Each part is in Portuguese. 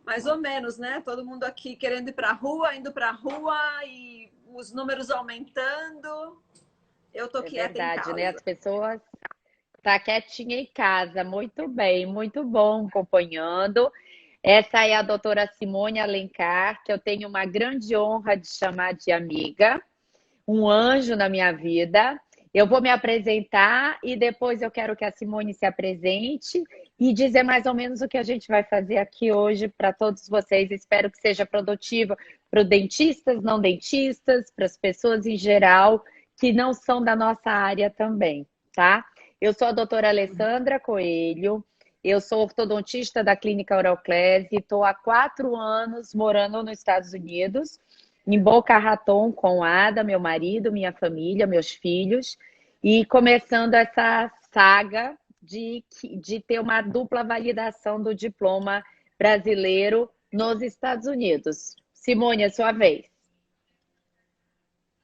Mais ou menos, né? Todo mundo aqui querendo ir para a rua, indo para a rua e os números aumentando. Eu tô É quieta em verdade, né? casa. As pessoas tá quietinha em casa. Muito bem, muito bom acompanhando. Essa é a doutora Simone Alencar, que eu tenho uma grande honra de chamar de amiga, um anjo na minha vida. Eu vou me apresentar e depois eu quero que a Simone se apresente e dizer mais ou menos o que a gente vai fazer aqui hoje para todos vocês. Espero que seja produtivo para os dentistas, não dentistas, para as pessoas em geral que não são da nossa área também, tá? Eu sou a doutora Alessandra Coelho, eu sou ortodontista da Clínica Oroclese e estou há 4 anos morando nos Estados Unidos, em Boca Raton, com Ada, meu marido, minha família, meus filhos, e começando essa saga de ter uma dupla validação do diploma brasileiro nos Estados Unidos. Simone, é sua vez.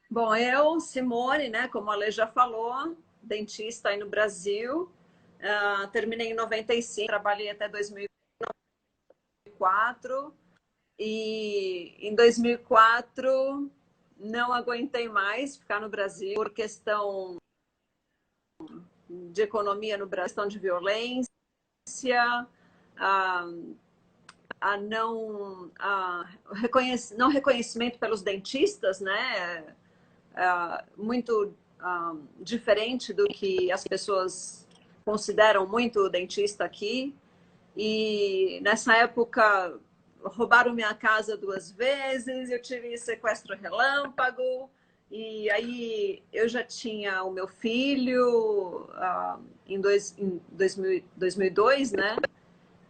Bom, eu, Simone, né, como a Lê já falou, dentista aí no Brasil. Terminei em 95, trabalhei até 2004. E em 2004 não aguentei mais ficar no Brasil por questão de economia no Brasil, questão de violência, a, não reconhecimento pelos dentistas, né? Muito diferente do que as pessoas consideram muito o dentista aqui. E nessa época roubaram minha casa 2 vezes, eu tive sequestro relâmpago, e aí eu já tinha o meu filho em 2002, né?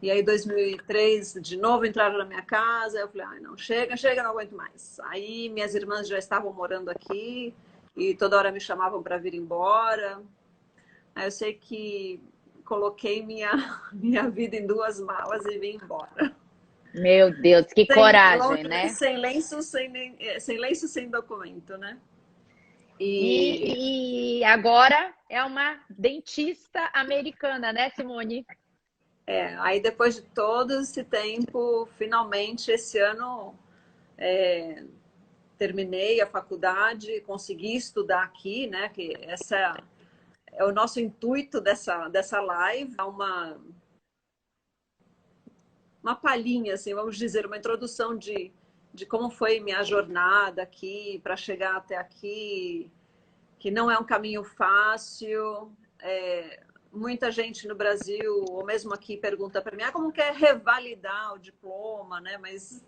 E aí, em 2003, de novo entraram na minha casa. Eu falei, ai, não, chega, chega, não aguento mais. Aí minhas irmãs já estavam morando aqui e toda hora me chamavam para vir embora. Aí eu sei que coloquei minha vida em 2 malas e vim embora. Meu Deus, que coragem, né? Sem lenço, sem documento, né? E E agora é uma dentista americana, né, Simone? aí depois de todo esse tempo, finalmente esse ano terminei a faculdade, consegui estudar aqui, né? Que essa é o nosso intuito dessa live, uma palhinha, assim, vamos dizer, uma introdução de como foi minha jornada aqui para chegar até aqui, que não é um caminho fácil. Muita gente no Brasil, ou mesmo aqui, pergunta para mim, como que é revalidar o diploma, né? Mas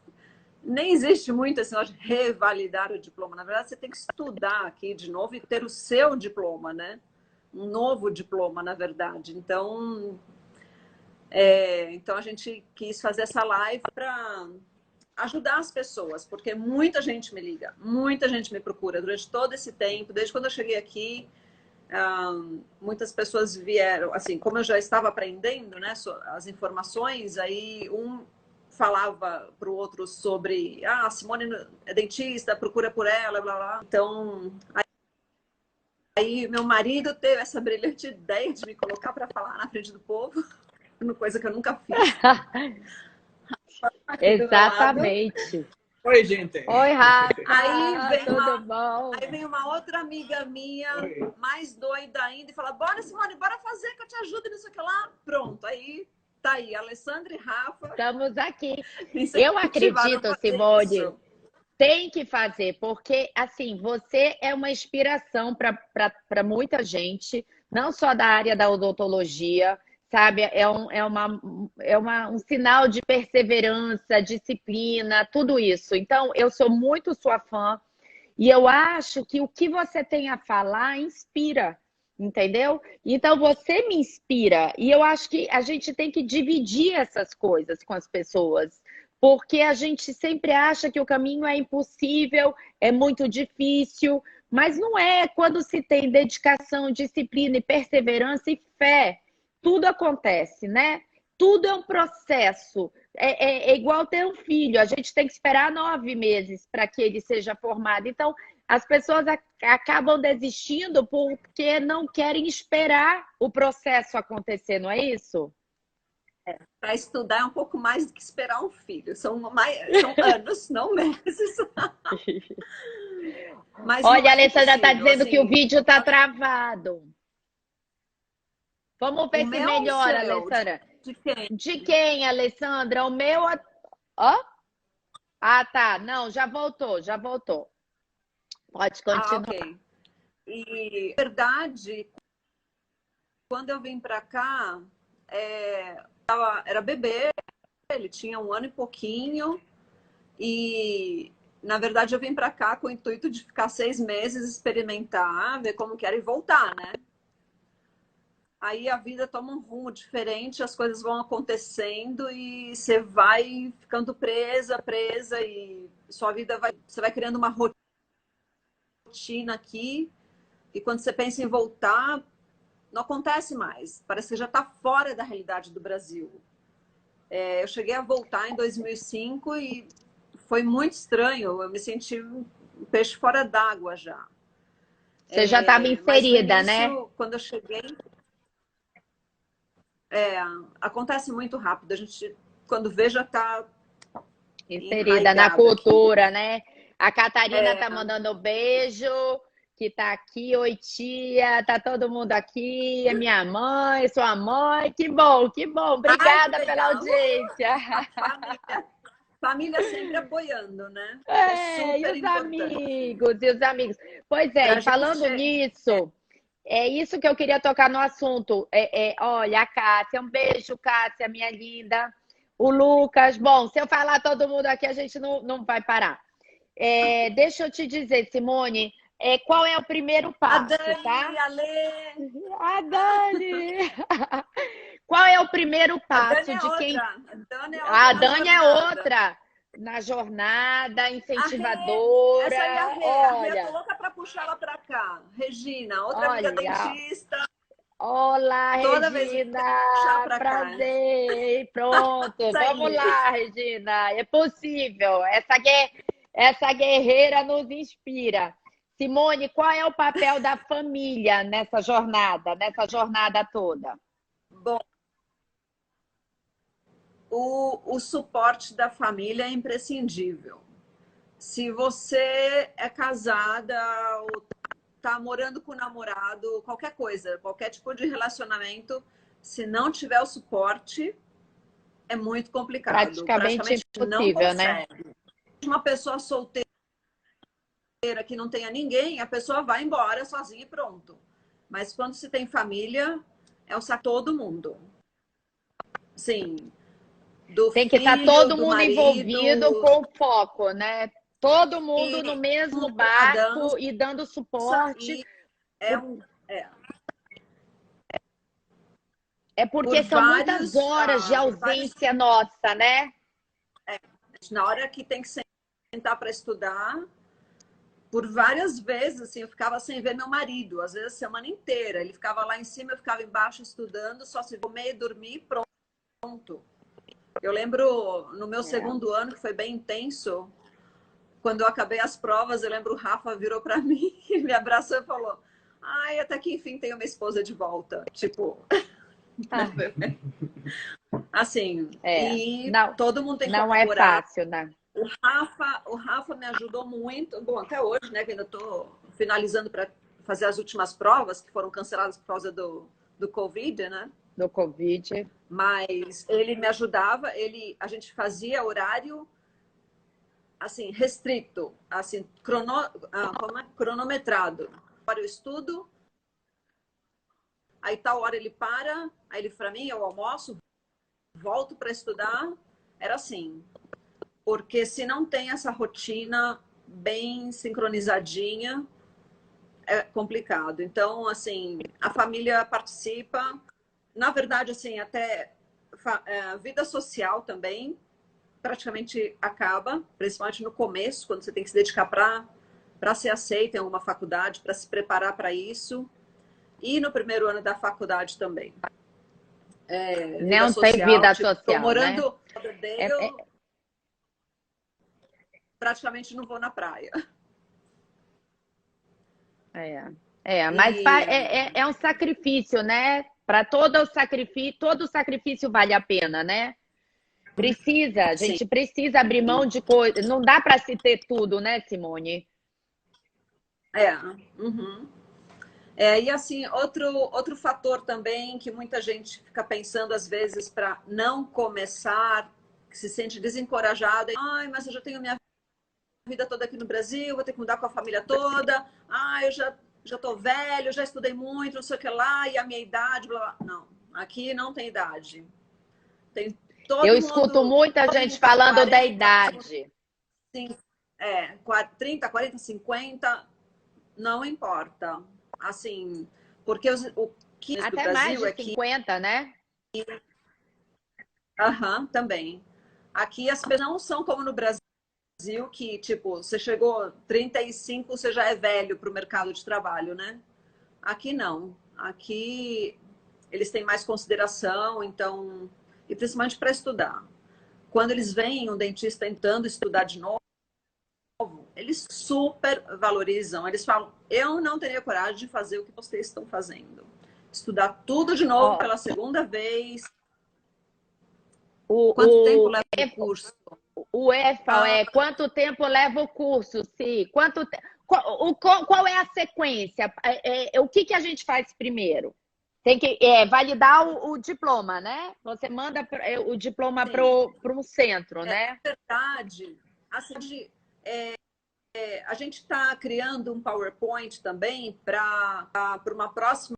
nem existe muito esse negócio de revalidar o diploma. Na verdade, você tem que estudar aqui de novo e ter o seu diploma, né? Um novo diploma, na verdade. Então a gente quis fazer essa live para ajudar as pessoas, porque muita gente me liga, muita gente me procura durante todo esse tempo, desde quando eu cheguei aqui. Muitas pessoas vieram, assim, como eu já estava aprendendo, né, as informações, aí um falava para o outro sobre, a Simone é dentista, procura por ela, blá blá. Então, aí meu marido teve essa brilhante ideia de me colocar para falar na frente do povo, uma coisa que eu nunca fiz. Aqui do meu lado. Exatamente. Oi, gente. Oi, Aí Rafa, vem tudo uma, bom? aí vem uma outra amiga minha, Oi. mais doida ainda, e fala: bora, Simone, bora fazer que eu te ajudo nisso aqui lá. Pronto, aí tá aí, Alessandra e Rafa Estamos aqui. me Eu incentivaram a acredito, fazer Simone, isso. tem que fazer, porque assim, você é uma inspiração para muita gente, não só da área da odontologia, sabe? Um sinal de perseverança, disciplina, tudo isso. Então, eu sou muito sua fã e eu acho que o que você tem a falar inspira, entendeu? Então, você me inspira e eu acho que a gente tem que dividir essas coisas com as pessoas. Porque a gente sempre acha que o caminho é impossível, é muito difícil, mas não é. Quando se tem dedicação, disciplina e perseverança e fé, tudo acontece, né? Tudo é um processo. É igual ter um filho, a gente tem que esperar 9 meses para que ele seja formado. Então, as pessoas acabam desistindo porque não querem esperar o processo acontecer, não é isso? Para estudar é um pouco mais do que esperar um filho. São anos, não meses. Mas não Olha, a é Alessandra está impossível. dizendo que o Assim, vídeo está travado. Vamos o ver se meu ou o melhora, seu? Alessandra. De quem? De quem, Alessandra? O meu. Ó? Ah, tá. Não, já voltou, já voltou. Pode Ah, continuar. ok. E, na verdade, quando eu vim para cá, era bebê, ele tinha um ano e pouquinho. E, na verdade, eu vim para cá com o intuito de ficar 6 meses, experimentar, ver como que era e voltar, né? Aí a vida toma um rumo diferente, as coisas vão acontecendo e você vai ficando presa e sua vida vai, você vai criando uma rotina aqui e quando você pensa em voltar, não acontece mais. Parece que já está fora da realidade do Brasil. Eu cheguei a voltar em 2005 e foi muito estranho. Eu me senti um peixe fora d'água já. Você já estava Mas no inserida, né? início, quando eu cheguei, acontece muito rápido. A gente, quando vê, já está Inserida na enraigado aqui. cultura, né? A Catarina tá mandando beijo, que tá aqui. Oi, tia, tá todo mundo aqui. É minha mãe, sua mãe. Que bom, que bom. Ai, que Obrigada pela legal! audiência. Família. Família sempre apoiando, né? É É, e super os importante. amigos, e os amigos. Pois E é, a e falando gente. nisso, é isso que eu queria tocar no assunto. Olha, a Cássia, um beijo, Cássia, minha linda. O Lucas, bom, se eu falar todo mundo aqui, a gente não vai parar. Deixa eu te dizer, Simone, qual é o primeiro A passo, Dani, tá? a Lê. A Dani! Qual é o primeiro A Dani passo é de quem. outra. A Dani é A outra na Dani é jornada. outra na jornada, A Rê, essa aí é a incentivadora. Rê. A Rê, eu tô Olha, louca pra puxar ela pra cá. Regina, outra amiga olha. dentista. Olá, Toda vez eu Regina, quero puxar pra cá. prazer. Pronto, Isso vamos aí. lá, Regina. É possível. Essa guerreira nos inspira. Simone, qual é o papel da família nessa jornada toda? Bom, o suporte da família é imprescindível. Se você é casada ou tá morando com o namorado, qualquer coisa, qualquer tipo de relacionamento, se não tiver o suporte, é muito complicado. Praticamente Praticamente não impossível, né? consegue. Uma pessoa solteira que não tenha ninguém, a pessoa vai embora sozinha e pronto. Mas quando se tem família, é o saco todo mundo. Sim, do Tem que estar filho, todo do mundo envolvido marido, com foco, né? Todo mundo no e mesmo a dança barco e dando suporte. e é um É por porque são muitas vários horas de por vários ausência nossa, né? na hora que tem que sentar para estudar, por várias vezes assim, eu ficava sem ver meu marido, às vezes a semana inteira. Ele ficava lá em cima, eu ficava embaixo estudando, só se comer, dormir, pronto. Eu lembro no meu É. segundo ano, que foi bem intenso, quando eu acabei as provas, eu lembro o Rafa virou para mim, me abraçou e falou: "Ai, até que enfim tenho uma esposa de volta". Tipo, Ah, assim, e não, todo mundo tem que não é colaborar. fácil, né? O Rafa me ajudou muito, bom, até hoje, né, que ainda estou finalizando para fazer as últimas provas, que foram canceladas por causa do Covid, né? Do Covid. Mas ele me ajudava, a gente fazia horário assim, restrito, assim, cronometrado. Para eu estudo, aí tal hora ele para, aí ele para mim, eu almoço, volto para estudar, era assim. Porque se não tem essa rotina bem sincronizadinha, é complicado. Então, assim, a família participa. Na verdade, assim, até a vida social também praticamente acaba, principalmente no começo, quando você tem que se dedicar para ser aceito em alguma faculdade, para se preparar para isso. E no primeiro ano da faculdade também. Vida Não tem social, vida tipo, estou social, né? morando É, é, eu praticamente não vou na praia. mas E é um sacrifício, né? Para todo o sacrifício vale a pena, né? A Sim. gente precisa abrir mão de coisa. Não dá para se ter tudo, né, Simone? É. Uhum. E assim, outro fator também que muita gente fica pensando às vezes para não começar, que se sente desencorajada, ai, mas eu já tenho minha vida toda aqui no Brasil, vou ter que mudar com a família toda, eu já tô velho, já estudei muito, não sei o que lá, e a minha idade, blá, blá. Não, aqui não tem idade. Tem Eu todo escuto mundo, muita todo gente mundo tem falando da 40, idade. 30, 40, 50, não importa. Assim, porque o que do Até mais Brasil de é que 50, né? também. Aqui as pessoas não são como no Brasil, que, tipo, você chegou 35, você já é velho para o mercado de trabalho, né? Aqui não. Aqui eles têm mais consideração, então, e principalmente para estudar. Quando eles veem um dentista tentando estudar de novo, eles super valorizam. Eles falam: eu não teria coragem de fazer o que vocês estão fazendo. Estudar tudo de novo Ó, pela segunda vez. Quanto tempo o, leva o curso? o EFA Ah, é quanto tempo leva o curso, sim? Qual é a sequência? O que a gente faz primeiro? Tem que validar o diploma, né? Você manda o diploma para sim, um centro, é né? verdade. Assim, a gente está criando um PowerPoint também para uma próxima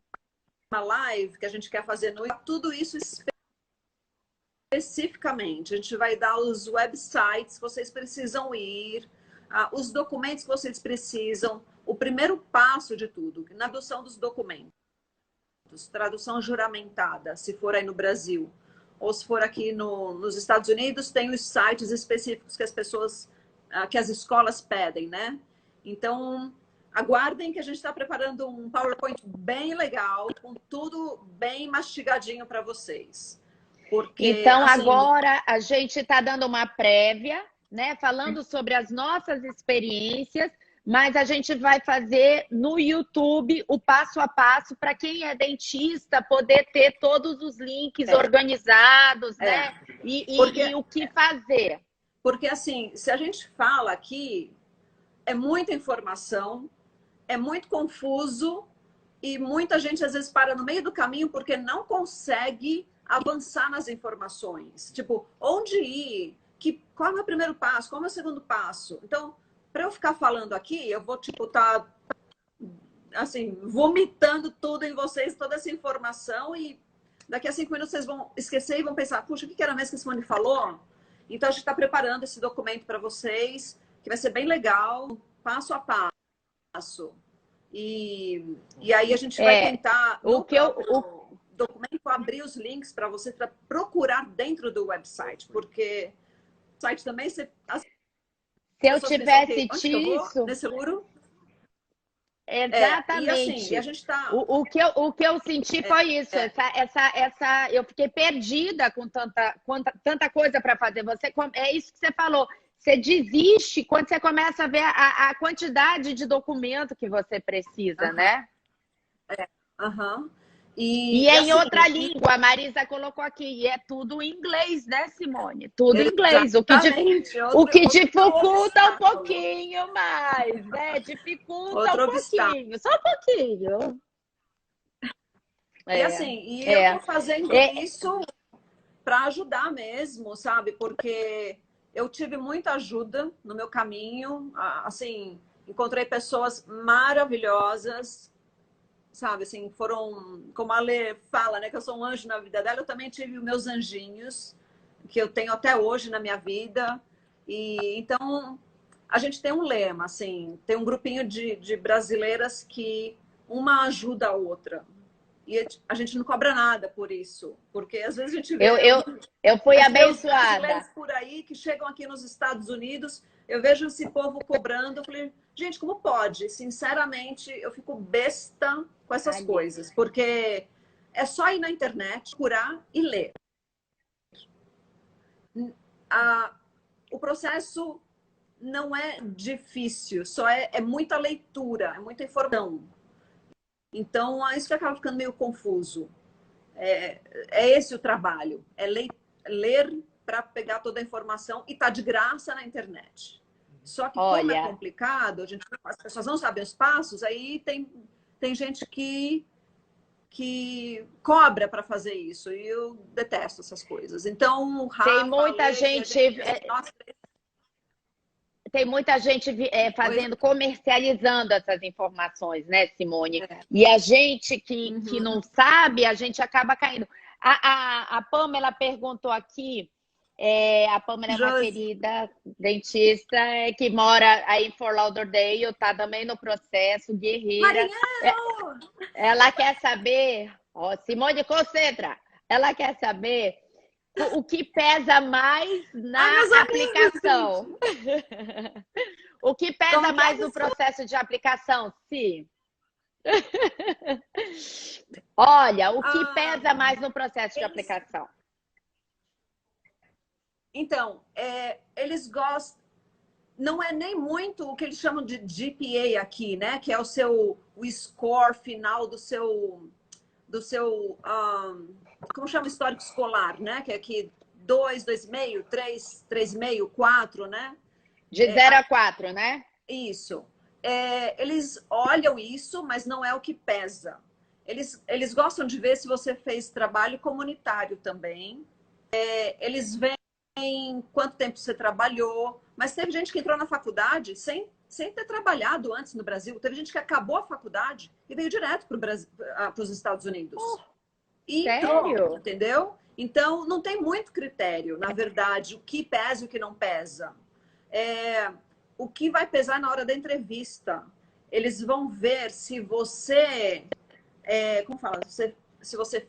live que a gente quer fazer no YouTube. Tudo isso especificamente. A gente vai dar os websites que vocês precisam ir, os documentos que vocês precisam, o primeiro passo de tudo, na tradução dos documentos, tradução juramentada, se for aí no Brasil. Ou se for aqui nos Estados Unidos, tem os sites específicos que as pessoas, que as escolas pedem, né? Então, aguardem que a gente está preparando um PowerPoint bem legal, com tudo bem mastigadinho para vocês. Porque, Então, assim, agora a gente está dando uma prévia, né? Falando sobre as nossas experiências, mas a gente vai fazer no YouTube o passo a passo para quem é dentista poder ter todos os links organizados, é, né? porque, E o que fazer. porque, assim, se a gente fala aqui, é muita informação, é muito confuso e muita gente às vezes para no meio do caminho porque não consegue avançar nas informações. Tipo, onde ir? Qual é o primeiro passo? Qual é o segundo passo? Então, para eu ficar falando aqui, eu vou, tipo, tá assim, vomitando tudo em vocês, toda essa informação, e daqui a 5 minutos vocês vão esquecer e vão pensar: puxa, o que era mesmo que a Simone falou? Então, a gente está preparando esse documento para vocês, que vai ser bem legal, passo a passo. E aí a gente vai É, tentar, o no que eu, próprio documento, abrir os links para você para procurar dentro do website, porque o site também, as se eu pessoas pensam: tivesse ok, onde que eu vou? disso, Nesse seguro? E assim, e a exatamente. gente está... O que eu senti foi isso. Eu fiquei perdida com tanta coisa para fazer. É isso que você falou. Você desiste quando você começa a ver a quantidade de documento que você precisa, Aham, né? aham. E E é em assim, outra língua, a Marisa colocou aqui, e é tudo em inglês, né, Simone? Tudo em inglês, exatamente, o que outro dificulta um obstáculo. pouquinho mais, né? Dificulta um Outro obstáculo. pouquinho, só um pouquinho. E É, assim, eu tô é, fazendo é, isso para ajudar mesmo, sabe? Porque eu tive muita ajuda no meu caminho, assim, encontrei pessoas maravilhosas, sabe? Assim, foram, como a Lê fala, né, que eu sou um anjo na vida dela, eu também tive os meus anjinhos, que eu tenho até hoje na minha vida. E então a gente tem um lema, assim, tem um grupinho de brasileiras que uma ajuda a outra. E a gente não cobra nada por isso, porque às vezes eu, eu, eu a fui gente vê os brasileiros abençoada. por aí que chegam aqui nos Estados Unidos, eu vejo esse povo cobrando, eu falei: gente, como pode? Sinceramente, eu fico besta com essas Ali. coisas, porque é só ir na internet, procurar e ler. A, o processo não é difícil, só é muita leitura, é muita informação. Então, isso que acaba ficando meio confuso. É esse o trabalho, é ler para pegar toda a informação e tá de graça na internet. Só que como é Olha, complicado, as pessoas não sabem os passos, aí tem gente que cobra para fazer isso e eu detesto essas coisas. Então, o tem Rafa, a muita Lê e a gente, gente, assim, nossa, tem muita gente oi, fazendo, comercializando essas informações, né, Simone? é. E a gente que Uhum. não sabe, a gente acaba caindo. A Pamela perguntou aqui, a Pamela é uma Josi, querida dentista que mora aí em Fort Lauderdale, está também no processo, guerreira. É, Marinheiro! ela quer saber, ó, Simone, concentra, ela quer saber o que pesa mais Ai, na meus amigos, gente! aplicação. O que pesa Como que é, mais no pessoal? processo de aplicação? Sim. Olha, o que Ah, pesa mais no processo de eles, aplicação? então, eles gostam, não é nem muito o que eles chamam de GPA aqui, né? Que é o score final do seu como chama histórico escolar, né? Que é aqui 2, 2,5, 3, 3,5, 4, né? De É, 0 a 4, né? isso. Eles olham isso, mas não é o que pesa. Eles gostam de ver se você fez trabalho comunitário também. Eles veem quanto tempo você trabalhou. Mas teve gente que entrou na faculdade sem ter trabalhado antes no Brasil. Teve gente que acabou a faculdade e veio direto para os Estados Oh, Unidos. E entrou, sério? entendeu? Então, não tem muito critério, na verdade, o que pesa e o que não pesa. É, o que vai pesar na hora da entrevista? Eles vão ver se você, como fala, se você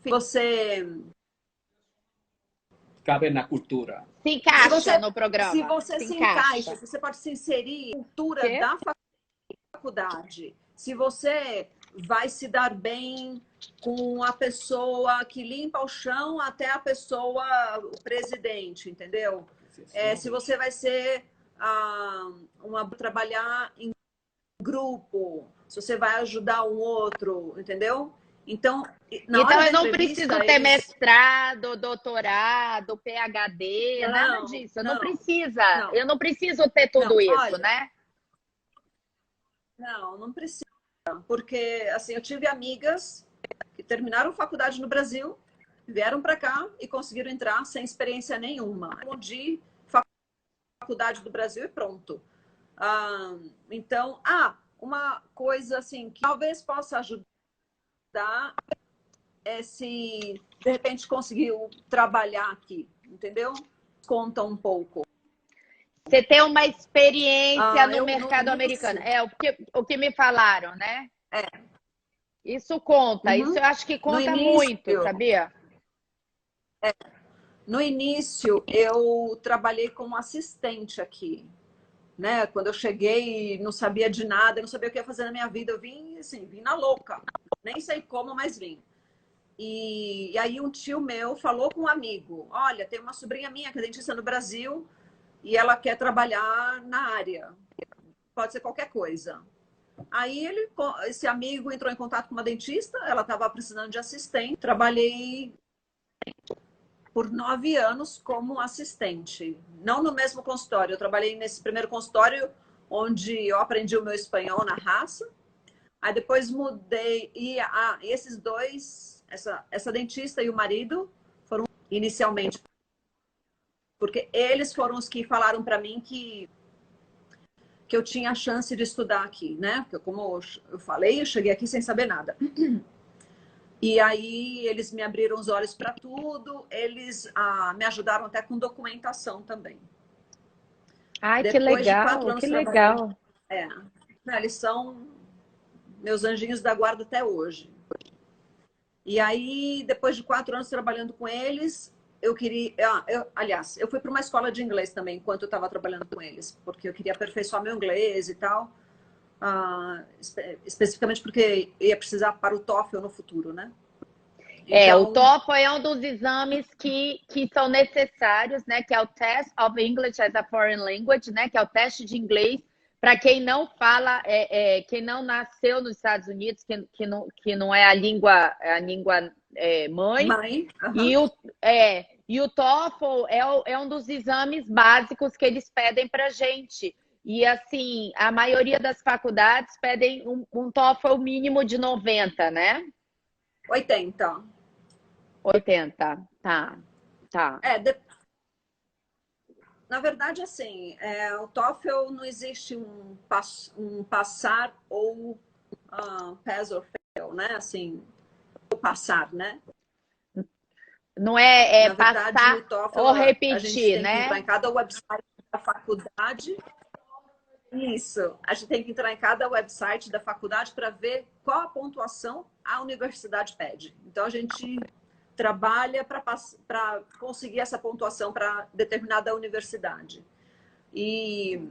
Cabe na cultura. Se se encaixa você no se programa. você Se se encaixa, encaixa. se você pode se inserir na cultura Quê? da faculdade, se você vai se dar bem com a pessoa que limpa o chão até a pessoa, o presidente, entendeu? Se você vai ser trabalhar em grupo, se você vai ajudar um outro, entendeu? Então, na Então, hora eu da não preciso entrevista, ter eles. mestrado, doutorado, PhD, nada Não, disso. não, Eu não, não preciso ter não. tudo isso, Olha, né? não precisa. Porque, assim, eu tive amigas que terminaram faculdade no Brasil, vieram para cá e conseguiram entrar sem experiência nenhuma. De faculdade do Brasil e pronto. Então, uma coisa assim que talvez possa ajudar é se de repente conseguiu trabalhar aqui, entendeu? Conta um pouco. Você tem uma experiência no Eu no mercado americano. início, O que me falaram, né? é, Isso conta. Isso uhum. eu acho que no conta início, muito, sabia? no início eu trabalhei como assistente aqui, né? Quando eu cheguei, não sabia de nada, não sabia o que ia fazer na minha vida, eu vim assim, vim na louca, nem sei como, mas vim. E aí um tio meu falou com um amigo, olha, tem uma sobrinha minha que é dentista no Brasil e ela quer trabalhar na área, pode ser qualquer coisa. Aí esse amigo entrou em contato com uma dentista, ela estava precisando de assistente, trabalhei por 9 anos como assistente. Não no mesmo consultório. Eu trabalhei nesse primeiro consultório onde eu aprendi o meu espanhol na raça. Aí depois mudei. E esses dois, essa dentista e o marido, foram inicialmente. Porque eles foram os que falaram para mim que eu tinha a chance de estudar aqui, né? Porque, como eu falei, eu cheguei aqui sem saber nada. E aí eles me abriram os olhos para tudo, eles me ajudaram até com documentação também. Ai, que Depois de 4 legal, anos que trabalhando, legal. eles são meus anjinhos da guarda até hoje. E aí, depois de 4 anos trabalhando com eles, eu queria. Aliás, eu fui para uma escola de inglês também, enquanto eu estava trabalhando com eles, porque eu queria aperfeiçoar meu inglês e tal. Especificamente porque ia precisar para o TOEFL no futuro, né? O Então, TOEFL é um dos exames que são necessários, né? Que é o Test of English as a Foreign Language, né? Que é o teste de inglês para quem não fala, quem não nasceu nos Estados Unidos, que não é a língua mãe. Mãe. E o TOEFL é um dos exames básicos que eles pedem para gente. E, assim, a maioria das faculdades pedem um TOEFL mínimo de 90, né? 80. 80, tá, tá. Na verdade, assim, o TOEFL não existe um passar ou pass or fail, né? Assim, ou passar, né? Não é Na verdade, passar o TOEFL, ou a gente repetir, tem que entrar né? em cada website da faculdade. Isso, a gente tem que entrar em cada website da faculdade para ver qual a pontuação a universidade pede. Então, a gente trabalha para conseguir essa pontuação para determinada universidade. E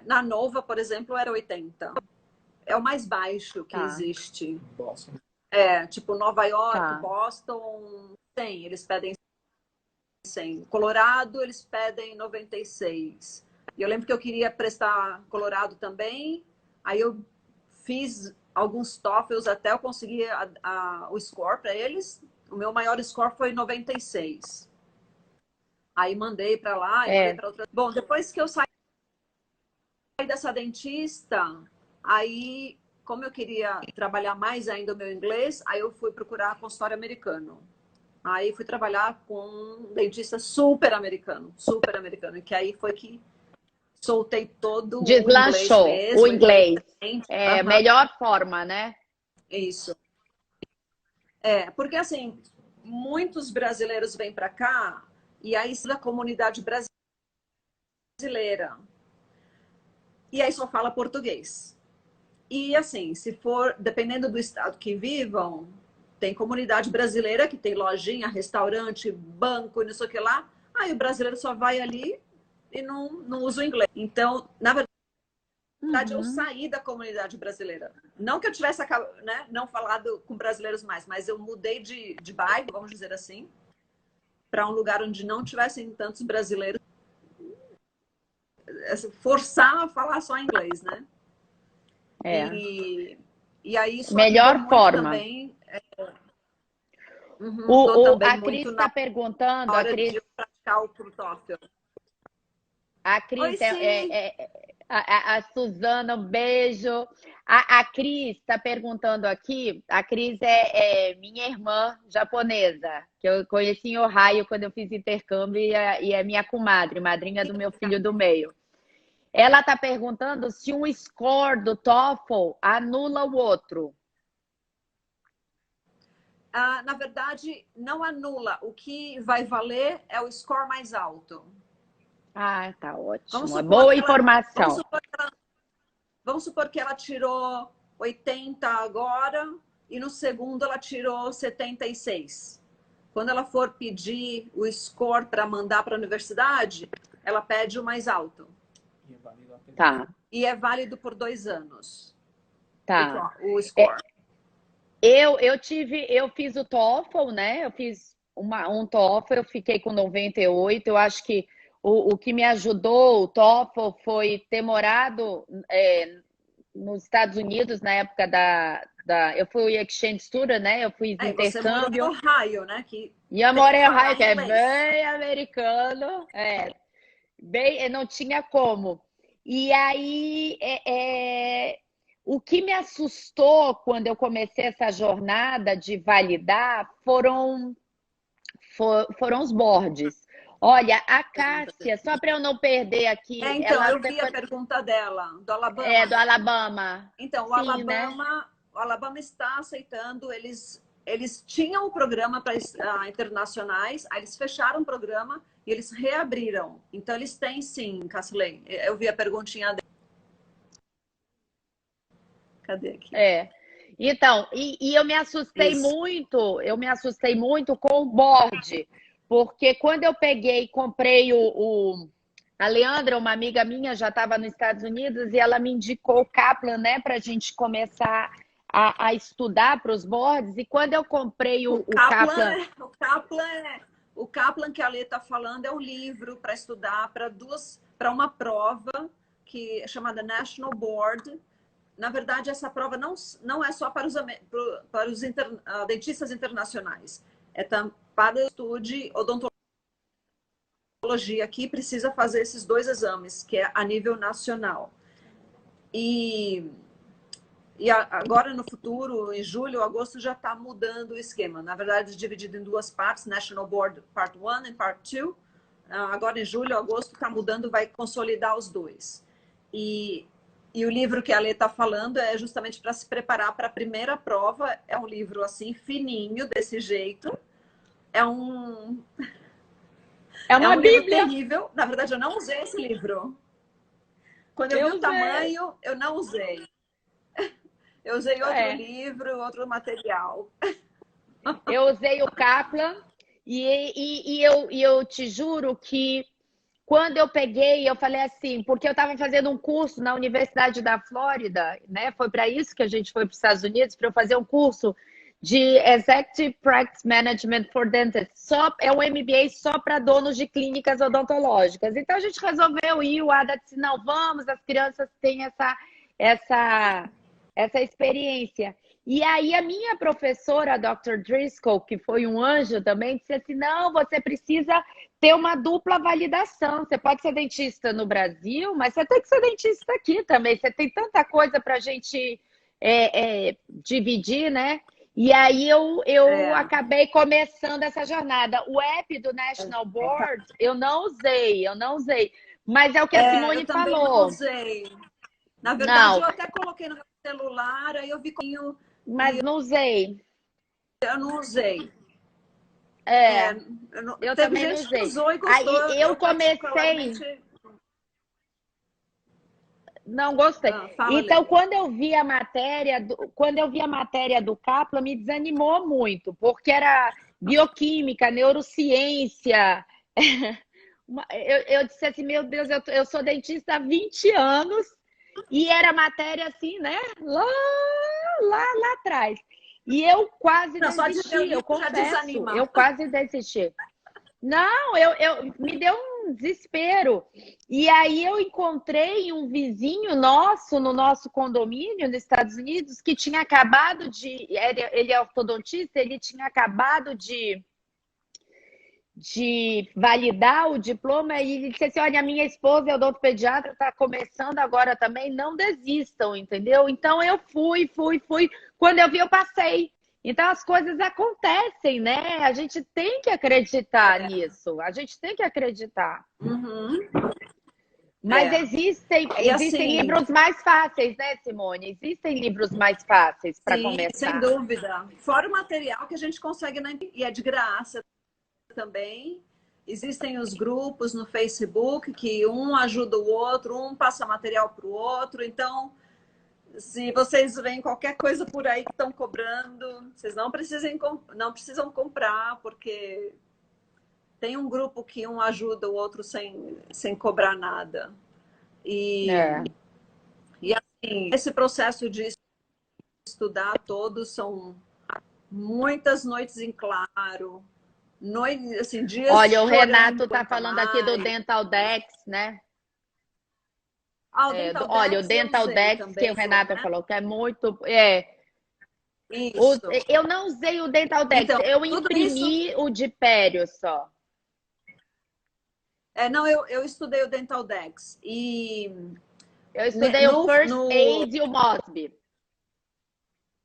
na Nova, por exemplo, era 80. É o mais baixo que Tá, existe. Boston. Tipo Nova York, tá. Boston, 100. Eles pedem 100. Colorado, eles pedem 96. E eu lembro que eu queria prestar Colorado também. Aí eu fiz alguns TOEFLs até eu conseguir o score para eles. O meu maior score foi 96. Aí mandei para lá e mandei para outra. Bom, depois que eu saí dessa dentista, aí, como eu queria trabalhar mais ainda o meu inglês, aí eu fui procurar consultório americano. Aí fui trabalhar com um dentista super americano, que aí foi que soltei todo o inglês Deslanchou o mesmo. inglês. É a Aham, melhor forma, né? isso. Porque assim, muitos brasileiros vêm para cá e aí da comunidade brasileira. E aí só fala português. E assim, se for, dependendo do estado que vivam, tem comunidade brasileira que tem lojinha, restaurante, banco e não sei o que lá. Aí o brasileiro só vai ali e não usa o inglês. Então, na verdade, eu Uhum. saí da comunidade brasileira. Não que eu tivesse não falado com brasileiros mais, mas eu mudei de bairro, vamos dizer assim, para um lugar onde não tivessem tantos brasileiros. Forçar a falar só inglês, né? É. E aí isso ajudou Melhor muito forma. também. Ajudou também A muito Cris na está perguntando, hora de eu praticar o TOEFL. A Oi, Cris sim. a Suzana, um beijo. A Cris está perguntando aqui, a Cris é minha irmã japonesa, que eu conheci em Ohio quando eu fiz intercâmbio e é minha comadre, madrinha do meu filho do meio. Ela está perguntando se um score do TOEFL anula o outro. Na verdade, não anula. O que vai valer é o score mais alto. Ah, tá Vamos ótimo. É supor boa que ela, vamos informação. supor que ela, vamos supor que ela tirou 80 agora e no segundo ela tirou 76. Quando ela for pedir o score para mandar para a universidade, ela pede o mais alto. Tá, E é válido por 2 anos tá. o score. Eu fiz o TOEFL, né? Eu fiz um TOEFL, eu fiquei com 98. Eu acho que o que me ajudou, o TOEFL, foi ter morado nos Estados Unidos na época eu fui exchange student, né? Eu fiz E você morou em intercâmbio. Ohio, né? Que E eu tem que morei em Ohio, falar que é inglês. bem americano. Bem, não tinha como. E aí, o que me assustou quando eu comecei essa jornada de validar foram os boards. Olha, a Cássia, só para eu não perder aqui, Então, eu vi a pergunta dela, do Alabama, é do né? Alabama. Então, Sim, né? O Alabama está aceitando, eles tinham um programa para internacionais, aí eles fecharam o programa e eles reabriram. Então, eles têm sim, Cassilei. Eu vi a perguntinha dela. Cadê aqui? Então, Isso. eu me assustei muito com o board, porque quando eu peguei e comprei a Leandra, uma amiga minha, já estava nos Estados Unidos e ela me indicou o Kaplan, né, para a gente começar a estudar para os boards. E quando eu comprei O o Kaplan, o Kaplan que a Lê está falando é um livro para estudar para uma prova que é chamada National Board, na verdade, essa prova não é só para os dentistas internacionais. É para o estude odontologia aqui, precisa fazer esses 2 exames, que é a nível nacional. E agora, no futuro, em julho, agosto, já está mudando o esquema. Na verdade, dividido em 2 partes, National Board Part 1 e Part 2. Agora, em julho, agosto, está mudando, vai consolidar os 2. E o livro que a Lê está falando é justamente para se preparar para a primeira prova. É um livro, assim, fininho, desse jeito. É um Bíblia. livro terrível. Na verdade, eu não usei esse livro. Quando eu vi o tamanho, eu não usei. Eu usei outro livro, outro material. Eu usei o Kaplan e eu te juro que quando eu peguei, eu falei assim, porque eu estava fazendo um curso na Universidade da Flórida, né? Foi para isso que a gente foi para os Estados Unidos, para eu fazer um curso de Executive Practice Management for Dentists. É um MBA só para donos de clínicas odontológicas. Então a gente resolveu ir, o Ada disse, não, vamos, as crianças têm essa experiência. E aí a minha professora, a Dr. Driscoll, que foi um anjo também, disse assim, não, você precisa ter uma dupla validação. Você pode ser dentista no Brasil, mas você tem que ser dentista aqui também. Você tem tanta coisa para a gente dividir, né? E aí eu acabei começando essa jornada. O app do National Board, eu não usei. Mas é o que a Simone eu também falou. Não usei. Na verdade, eu até coloquei no meu celular, aí eu vi como... Mas não usei. Eu não usei. Eu também não usei. Usou e gostou. Aí eu comecei... Não gostei. Então, quando eu vi a matéria do Kaplan, me desanimou muito, porque era bioquímica, neurociência. Eu disse assim, meu Deus, eu sou dentista há 20 anos e era matéria assim, né? Lá atrás. E eu quase desisti, eu confesso. Eu quase desisti. Não, me deu um desespero. E aí eu encontrei um vizinho nosso no nosso condomínio nos Estados Unidos que tinha acabado ele é ortodontista, ele tinha acabado de validar o diploma e ele disse assim, olha, minha esposa é odontopediatra, está começando agora também, não desistam, entendeu? Então eu fui. Quando eu vi, eu passei. Então as coisas acontecem, né? A gente tem que acreditar nisso. A gente tem que acreditar. Uhum. Mas existem assim, livros mais fáceis, né, Simone? Existem livros mais fáceis para começar. Sem dúvida. Fora o material que a gente consegue e é de graça também. Existem os grupos no Facebook que um ajuda o outro, um passa material para o outro. Então, se vocês veem qualquer coisa por aí que estão cobrando, vocês não precisam comprar, porque tem um grupo que um ajuda o outro sem cobrar nada. E assim, esse processo de estudar todos são muitas noites em claro, assim, dias. Olha, o Renato está falando aqui do Dental Dex, né? Olha, o Dental Dex também, que o Renato falou que é muito. Eu não usei o Dental Dex, então, eu imprimi o de pério só. Não, eu estudei o Dental Dex e eu estudei o First Aid e o Mosby.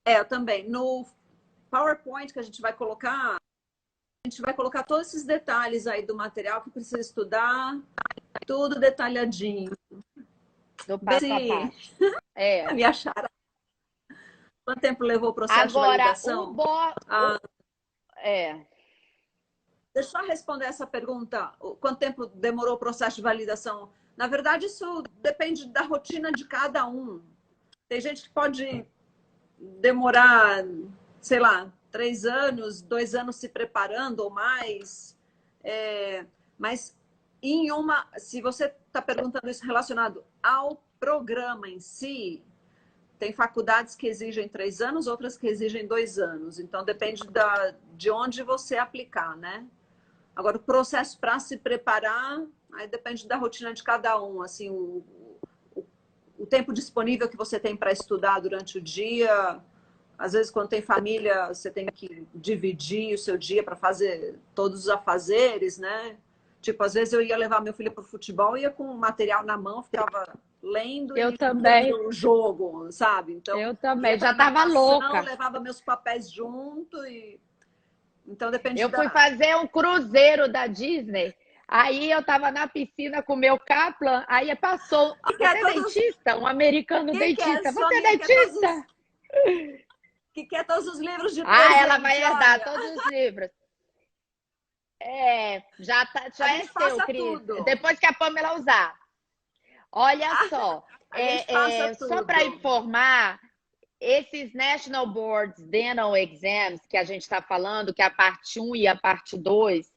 Eu também. No PowerPoint que a gente vai colocar todos esses detalhes aí do material que precisa estudar, tudo detalhadinho. Do passo a passo. Me acharam. Quanto tempo levou o processo de validação? Deixa eu responder essa pergunta. Quanto tempo demorou o processo de validação? Na verdade, isso depende da rotina de cada um. Tem gente que pode demorar, sei lá, 3 anos, 2 anos se preparando ou mais. Mas se você está perguntando isso relacionado ao programa em si, tem faculdades que exigem 3 anos, outras que exigem 2 anos. Então, depende de onde você aplicar, né? Agora, o processo para se preparar, aí depende da rotina de cada um. Assim, o tempo disponível que você tem para estudar durante o dia. Às vezes, quando tem família, você tem que dividir o seu dia para fazer todos os afazeres, né? Tipo, às vezes eu ia levar meu filho para o futebol, ia com o material na mão, ficava lendo Eu e também, vendo o jogo, sabe? Então, eu ia também. Já para estava natação, louca. levava meus papéis junto e então depende Eu fui da. fazer um cruzeiro da Disney. Aí eu estava na piscina com o meu Kaplan, aí passou. Que Você é é todos, dentista? Um americano que é dentista. sua Você é amiga dentista? que quer todos os livros de Ah, ela presente, vai herdar olha. todos os livros. É, A já é gente seu, passa Cris. tudo. Depois que a Pamela usar. Olha só, A gente passa só para tudo. informar, esses National Boards Dental Exams que a gente está falando, que é a parte 1 e a parte 2,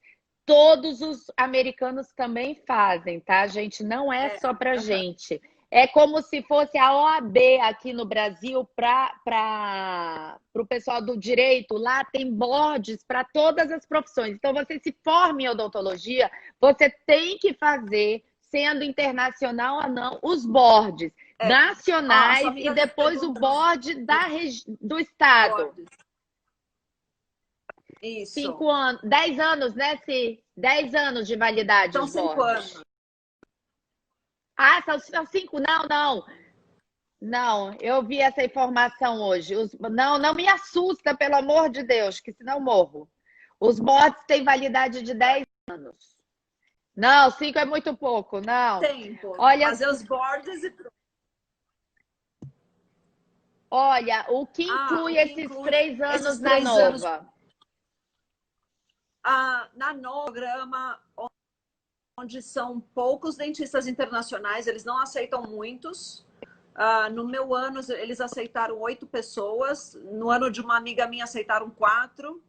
todos os americanos também fazem, tá, gente? Não é É, só para aham. gente. É como se fosse a OAB aqui no Brasil para o pessoal do direito. Lá tem boards para todas as profissões. Então, você se forma em odontologia, você tem que fazer, sendo internacional ou não, os boards É. Ó, sua nacionais e amiga me depois o pergunta dos board do estado. bordes. Isso. 5 anos, 10 anos, né, Si? 10 anos de validade São os 5 anos. boards. Ah, são 5? Não, não. Não, eu vi essa informação hoje. Não, não me assusta, pelo amor de Deus, que senão morro. Os boards têm validade de 10 anos. Não, 5 é muito pouco, não. Tempo. Olha, Fazer os bordes e. olha, o que Ah, inclui o que esses inclui 3 esses anos na 3 anos. Nova? Na Nograma, onde são poucos dentistas internacionais, eles não aceitam muitos. No meu ano, eles aceitaram 8 pessoas. No ano de uma amiga minha, aceitaram 4.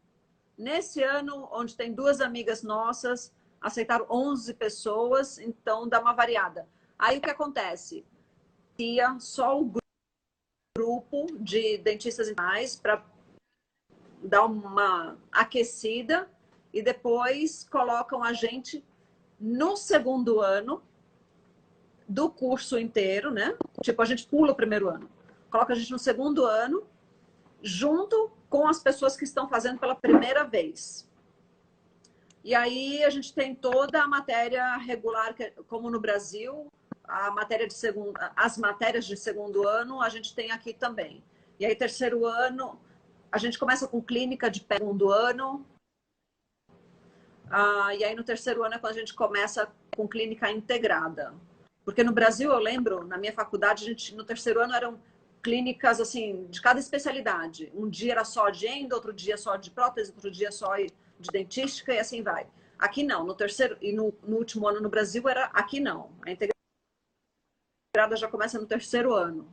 Nesse ano, onde tem 2 amigas nossas, aceitaram 11 pessoas. Então, dá uma variada. Aí, o que acontece? Ia só o grupo de dentistas internacionais para dar uma aquecida e depois colocam a gente no segundo ano do curso inteiro, né? Tipo, a gente pula o primeiro ano. Coloca a gente no segundo ano, junto com as pessoas que estão fazendo pela primeira vez. E aí a gente tem toda a matéria regular, como no Brasil, a matéria de segundo, as matérias de segundo ano a gente tem aqui também. E aí, terceiro ano, a gente começa com clínica de segundo ano. E aí, no terceiro ano é quando a gente começa com clínica integrada. Porque no Brasil, eu lembro, na minha faculdade, no terceiro ano eram clínicas, assim, de cada especialidade. Um dia era só de endo, outro dia só de prótese, outro dia só de dentística e assim vai. Aqui não, no terceiro e no último ano no Brasil era aqui não. A integrada já começa no terceiro ano.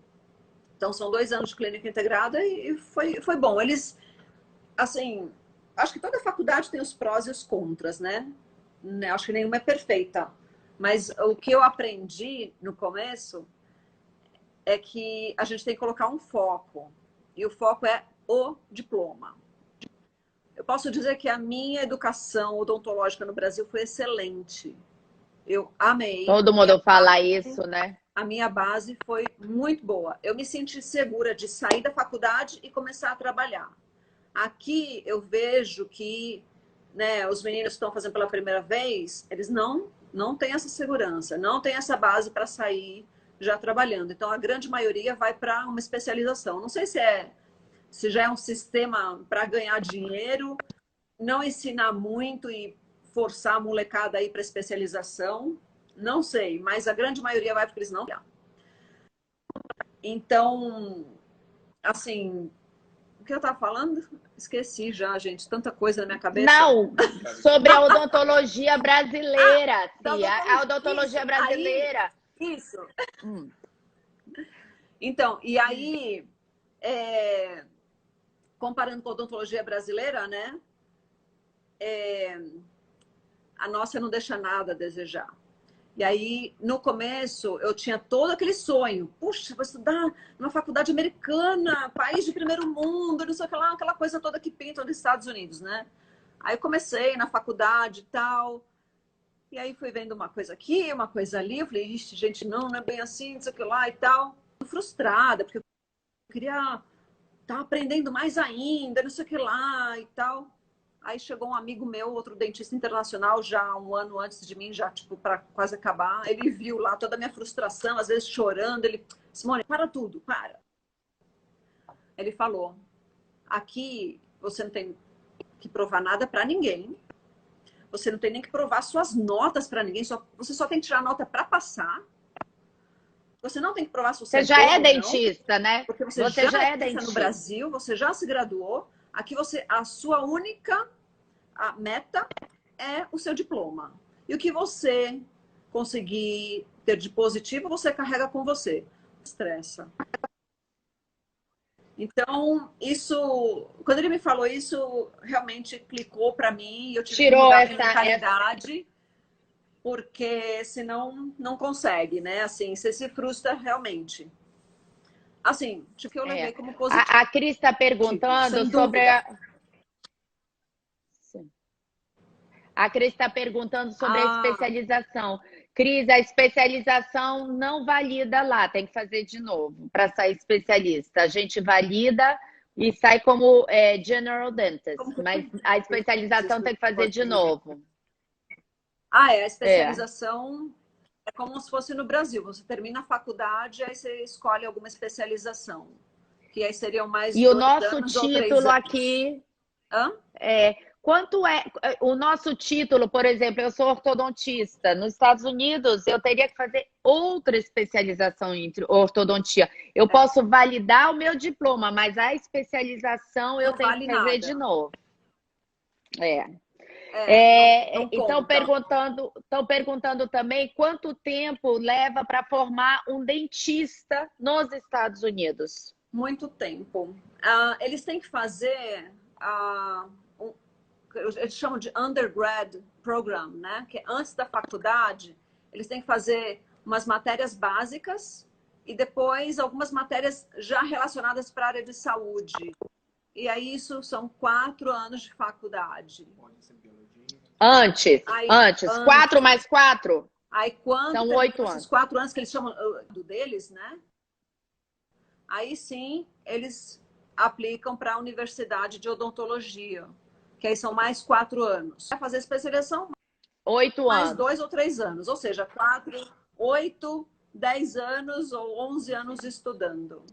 Então, são 2 anos de clínica integrada e foi bom. Eles, assim, acho que toda faculdade tem os prós e os contras, né? Acho que nenhuma é perfeita. Mas o que eu aprendi no começo é que a gente tem que colocar um foco. E o foco é o diploma. Eu posso dizer que a minha educação odontológica no Brasil foi excelente. Eu amei. Todo mundo fala isso, né? A minha base foi muito boa. Eu me senti segura de sair da faculdade e começar a trabalhar. Aqui eu vejo que, né, os meninos que estão fazendo pela primeira vez, eles não têm essa segurança, não têm essa base para sair já trabalhando. Então, a grande maioria vai para uma especialização. Não sei se já é um sistema para ganhar dinheiro, não ensinar muito e forçar a molecada a ir para especialização. Não sei, mas a grande maioria vai porque eles não querem. Então, assim, o que eu estava falando? Esqueci já, gente. Tanta coisa na minha cabeça. Não, sobre a odontologia brasileira, a odontologia isso, brasileira. Aí, isso. Então, e aí, comparando com a odontologia brasileira, né? A nossa não deixa nada a desejar. E aí, no começo, eu tinha todo aquele sonho. Puxa, vou estudar numa faculdade americana, país de primeiro mundo, não sei o que lá, aquela coisa toda que pintam nos Estados Unidos, né? Aí eu comecei na faculdade e tal. E aí fui vendo uma coisa aqui, uma coisa ali. Eu falei, ixi, gente, não é bem assim, não sei o que lá e tal. Tô frustrada, porque eu queria estar aprendendo mais ainda, não sei o que lá e tal. Aí chegou um amigo meu, outro dentista internacional, já um ano antes de mim, já tipo para quase acabar. Ele viu lá toda a minha frustração, às vezes chorando. Ele, Simone, para tudo, para. Ele falou, aqui você não tem que provar nada para ninguém. Você não tem nem que provar suas notas para ninguém. Você só tem que tirar nota para passar. Você não tem que provar se você Você é já bom é ou não, dentista, né? porque você Você já já é é no dentista. Brasil, você já se graduou. Aqui a sua única meta é o seu diploma. E o que você conseguir ter de positivo, você carrega com você. Estressa. Então, quando ele me falou isso, realmente clicou para mim e eu tive que Tirou mudar minha essa... mentalidade, porque senão não consegue, né? Assim, você se frustra realmente. Assim, tipo, que eu levei É. como positivo, A Cris está perguntando sem sobre dúvida. a... A Cris está perguntando sobre a Ah, especialização. Cris, a especialização não valida lá, tem que fazer de novo para sair especialista. A gente valida e sai como General Dentist, como que mas a eu fiz especialização isso? tem que fazer de novo. A É. especialização é como se fosse no Brasil. Você termina a faculdade, aí você escolhe alguma especialização. Que aí seriam mais E o 2 nosso anos ou 3 título anos. aqui Hã? quanto é o nosso título, por exemplo, eu sou ortodontista. Nos Estados Unidos, eu teria que fazer outra especialização em ortodontia. Eu posso validar o meu diploma, mas a especialização eu Não tenho que vale fazer de nada. novo. É. Não Então, conta. estão perguntando também quanto tempo leva para formar um dentista nos Estados Unidos. Muito tempo. Eles têm que fazer, eles chamam de undergrad program, né? Que é antes da faculdade, eles têm que fazer umas matérias básicas e depois algumas matérias já relacionadas para a área de saúde. E aí isso são 4 anos de faculdade. Antes, Aí, antes. 4 antes. mais 4 Aí quando são termina 8 esses anos. 4 anos que eles chamam deles, né? Aí sim eles aplicam para a Universidade de Odontologia, que aí são mais 4 anos. Vai fazer especialização 8 mais anos. 2 ou 3 anos, ou seja, 4, 8, 10 anos ou 11 anos estudando.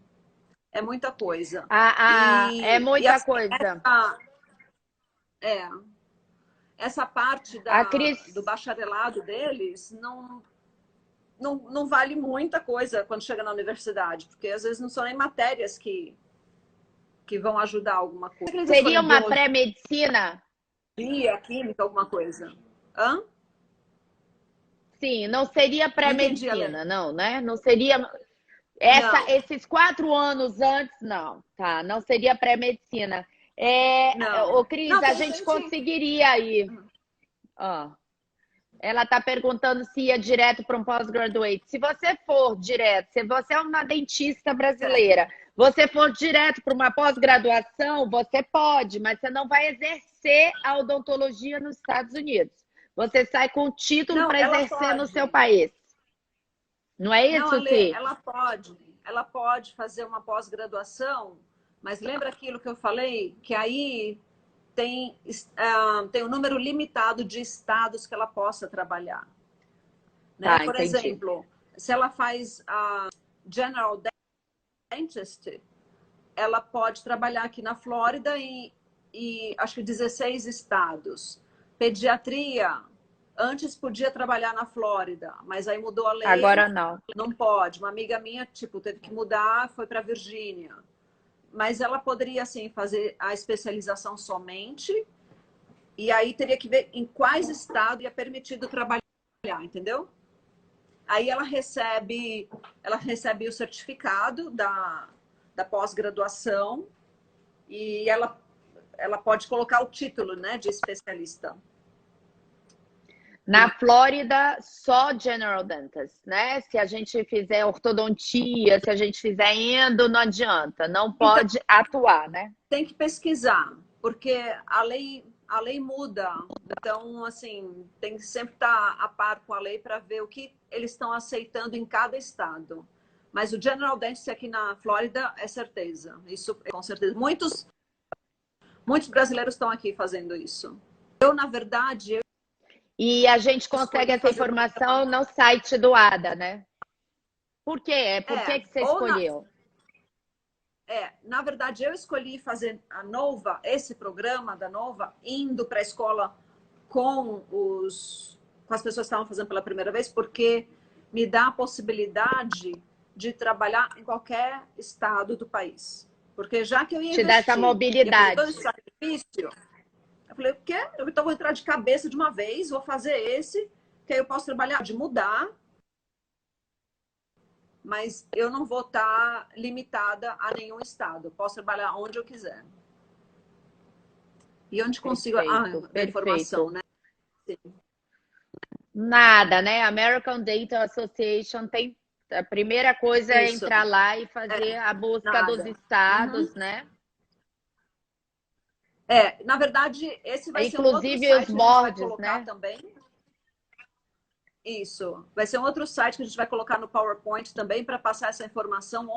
É muita coisa. É E muita assim, coisa. é, essa parte A Cris, do bacharelado deles não vale muita coisa quando chega na universidade, porque às vezes não são nem matérias que vão ajudar alguma coisa. Se eles seria escolhem uma biologia, pré-medicina? química, alguma coisa. Hã? Sim, não seria Não entendi, Alê. pré-medicina, não, né? Não seria Não, esses 4 anos antes, não, tá? Não seria pré-medicina. Ô, não. Cris, Não, a tem gente gente. conseguiria aí. Ó, ela está perguntando se ia direto para um pós-graduate. Se você for direto, se você é uma dentista brasileira, você for direto para uma pós-graduação, você pode, mas você não vai exercer a odontologia nos Estados Unidos. Você sai com o título Não, para ela exercer no seu pode. país. Não é Não, isso, Alê, Ci? ela pode. Ela pode fazer uma pós-graduação, mas lembra aquilo que eu falei? Que aí tem um número limitado de estados que ela possa trabalhar. Né? Tá, Por entendi. exemplo, se ela faz a General Dentist, ela pode trabalhar aqui na Flórida e acho que 16 estados. Pediatria, antes podia trabalhar na Flórida, mas aí mudou a lei, Agora não. não pode. Uma amiga minha, tipo, teve que mudar, foi para Virgínia. Mas ela poderia, assim, fazer a especialização somente, e aí teria que ver em quais estados é permitido trabalhar, entendeu? Aí ela recebe o certificado da pós-graduação e ela pode colocar o título, né, de especialista. Na Flórida, só General Dentist, né? Se a gente fizer ortodontia, se a gente fizer endo, não adianta. Não Então, pode atuar, né? tem que pesquisar, porque a lei a lei muda. Então, assim, tem que sempre estar a par com a lei para ver o que eles estão aceitando em cada estado. Mas o General Dentist aqui na Flórida é certeza. Isso, com certeza. Muitos brasileiros estão aqui fazendo isso. Eu, na verdade, E a gente consegue essa informação no site do ADA, né? Por quê? Por que que você escolheu? Na verdade, eu escolhi fazer a Nova, esse programa da Nova, indo para a escola com as pessoas que estavam fazendo pela primeira vez, porque me dá a possibilidade de trabalhar em qualquer estado do país. Porque já que eu ia investir, te dá essa mobilidade. todo esse sacrifício, eu falei, o quê? Então vou entrar de cabeça de uma vez, vou fazer esse, que aí eu posso trabalhar, de mudar, mas eu não vou estar limitada a nenhum estado. Eu posso trabalhar onde eu quiser. E onde consigo a informação, né? Sim. Nada, né? American Dental Association tem... A primeira coisa é entrar lá e fazer a busca dos estados, né? Na verdade, esse vai ser um outro site que a gente vai colocar, né? Também. Isso. Vai ser um outro site que a gente vai colocar no PowerPoint também para passar essa informação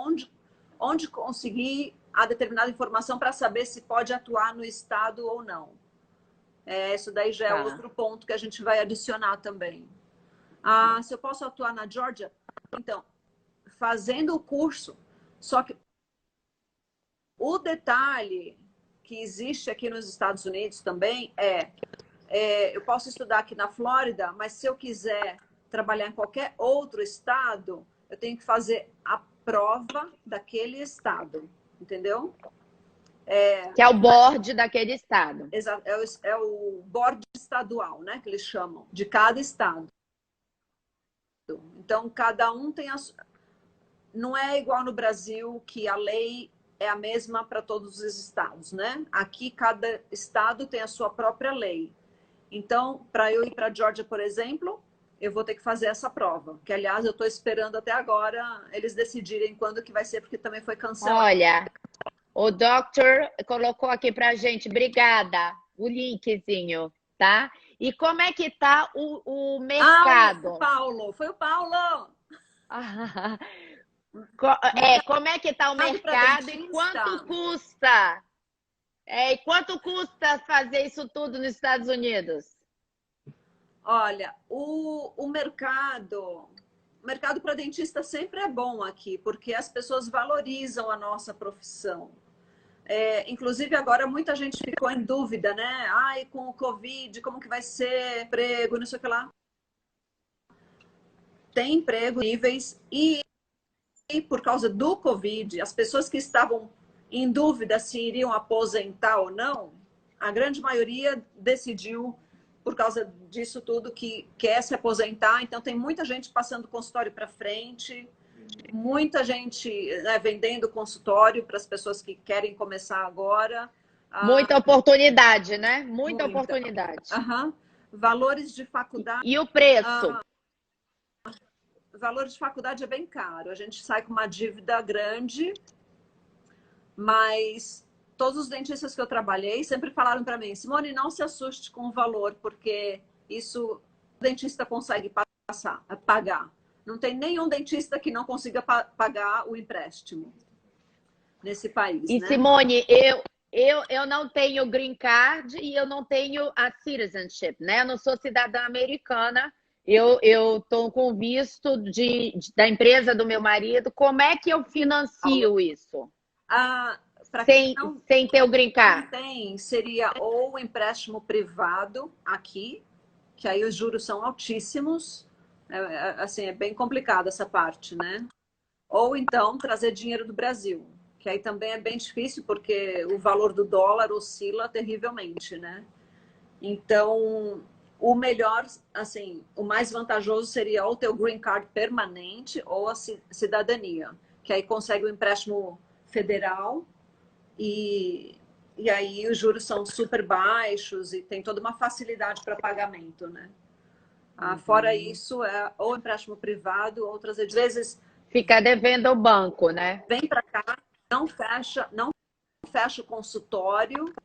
onde conseguir a determinada informação para saber se pode atuar no estado ou não. Isso daí já é outro ponto que a gente vai adicionar também. Se eu posso atuar na Georgia? Então, fazendo o curso. Só que o detalhe que existe aqui nos Estados Unidos também eu posso estudar aqui na Flórida, mas se eu quiser trabalhar em qualquer outro estado, eu tenho que fazer a prova daquele estado, entendeu? Que é o board daquele estado. Exato, é o board estadual, né, que eles chamam, de cada estado. Então, cada um tem não é igual no Brasil, que a lei é a mesma para todos os estados, né? Aqui, cada estado tem a sua própria lei. Então, para eu ir para a Georgia, por exemplo, eu vou ter que fazer essa prova. Que, aliás, eu estou esperando até agora eles decidirem quando que vai ser, porque também foi cancelado. Olha, o Doctor colocou aqui para a gente, obrigada, o linkzinho, tá? E como é que tá o mercado? Foi o Paulo! Como é que tá o mercado e quanto custa? E quanto custa fazer isso tudo nos Estados Unidos? Olha, o mercado para dentista sempre é bom aqui, porque as pessoas valorizam a nossa profissão. Inclusive, agora muita gente ficou em dúvida, né? Com o Covid, como que vai ser emprego, não sei o que lá. Tem emprego níveis e por causa do Covid, as pessoas que estavam em dúvida se iriam aposentar ou não, a grande maioria decidiu, por causa disso tudo, que quer se aposentar. Então, tem muita gente passando consultório para frente, muita gente, né, vendendo consultório para as pessoas que querem começar agora. Muita oportunidade, né? Muita oportunidade. Valores de faculdade. E o preço? Valores de faculdade é bem caro. A gente sai com uma dívida grande, mas todos os dentistas que eu trabalhei sempre falaram para mim, Simone, não se assuste com o valor, porque isso o dentista consegue pagar. Não tem nenhum dentista que não consiga pagar o empréstimo nesse país. E, né? Simone, eu não tenho green card e eu não tenho a citizenship, né? Eu não sou cidadã americana. Eu estou com visto da empresa do meu marido. Como é que eu financio isso? Sem ter o green card? Seria ou empréstimo privado aqui, que aí os juros são altíssimos. Assim, é bem complicado essa parte, né? Ou então trazer dinheiro do Brasil, que aí também é bem difícil, porque o valor do dólar oscila terrivelmente, né? Então, o melhor, assim, o mais vantajoso seria ou ter o green card permanente ou a cidadania, que aí consegue o empréstimo federal e aí os juros são super baixos e tem toda uma facilidade para pagamento, né? Fora isso, é ou empréstimo privado, outras vezes... Fica devendo ao banco, né? Vem para cá, não fecha o consultório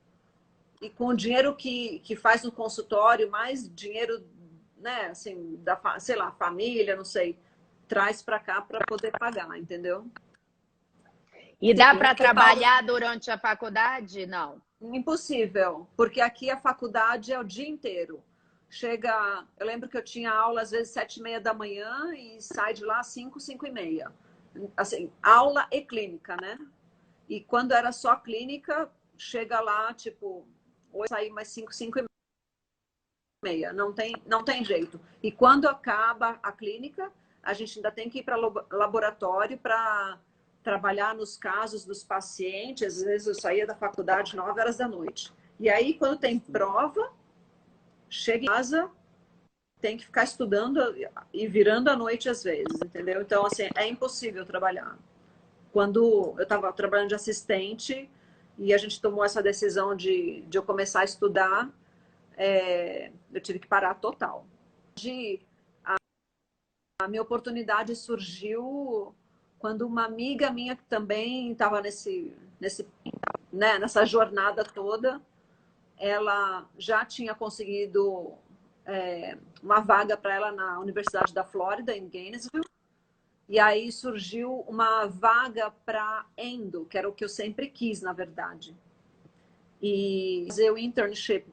e com o dinheiro que faz no consultório, mais dinheiro, né, assim, sei lá, família, não sei, traz para cá para poder pagar, entendeu? E dá para Porque Paulo, trabalhar durante a faculdade? Não. impossível, porque aqui a faculdade é o dia inteiro. Chega, eu lembro que eu tinha aula às vezes 7h30 da manhã e sai de lá 5, 5h30. Assim, aula e clínica, né? E quando era só clínica, chega lá, tipo, ou sair mais 5, 5h30. Não tem jeito. E quando acaba a clínica, a gente ainda tem que ir para laboratório para trabalhar nos casos dos pacientes. Às vezes eu saía da faculdade 9 horas da noite. E aí, quando tem prova, chega em casa, tem que ficar estudando e virando à noite às vezes, entendeu? Então, assim, é impossível trabalhar. Quando eu estava trabalhando de assistente e a gente tomou essa decisão de eu começar a estudar, eu tive que parar total. A minha oportunidade surgiu quando uma amiga minha que também estava nessa jornada toda, ela já tinha conseguido uma vaga para ela na Universidade da Flórida, em Gainesville. E aí surgiu uma vaga para endo, que era o que eu sempre quis, na verdade. E fazer o internship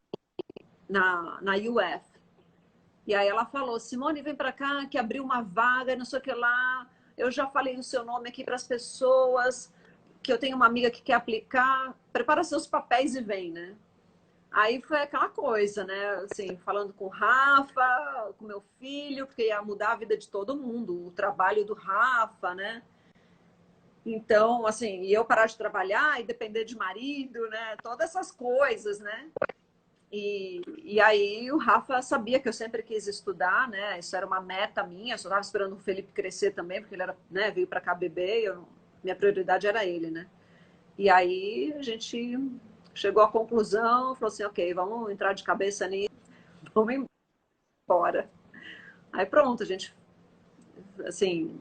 na UF. E aí ela falou, Simone, vem para cá, que abriu uma vaga, não sei o que lá. Eu já falei o seu nome aqui para as pessoas, que eu tenho uma amiga que quer aplicar. Prepara seus papéis e vem, né? Aí foi aquela coisa, né? Assim, falando com o Rafa, com meu filho, porque ia mudar a vida de todo mundo, o trabalho do Rafa, né? Então, assim, e eu parar de trabalhar e depender de marido, né? Todas essas coisas, né? E aí o Rafa sabia que eu sempre quis estudar, né? Isso era uma meta minha, eu só estava esperando o Felipe crescer também, porque ele era, né, veio para cá beber, minha prioridade era ele, né? E aí a gente chegou à conclusão, falou assim, ok, vamos entrar de cabeça nisso, vamos embora. Aí pronto, a gente, assim,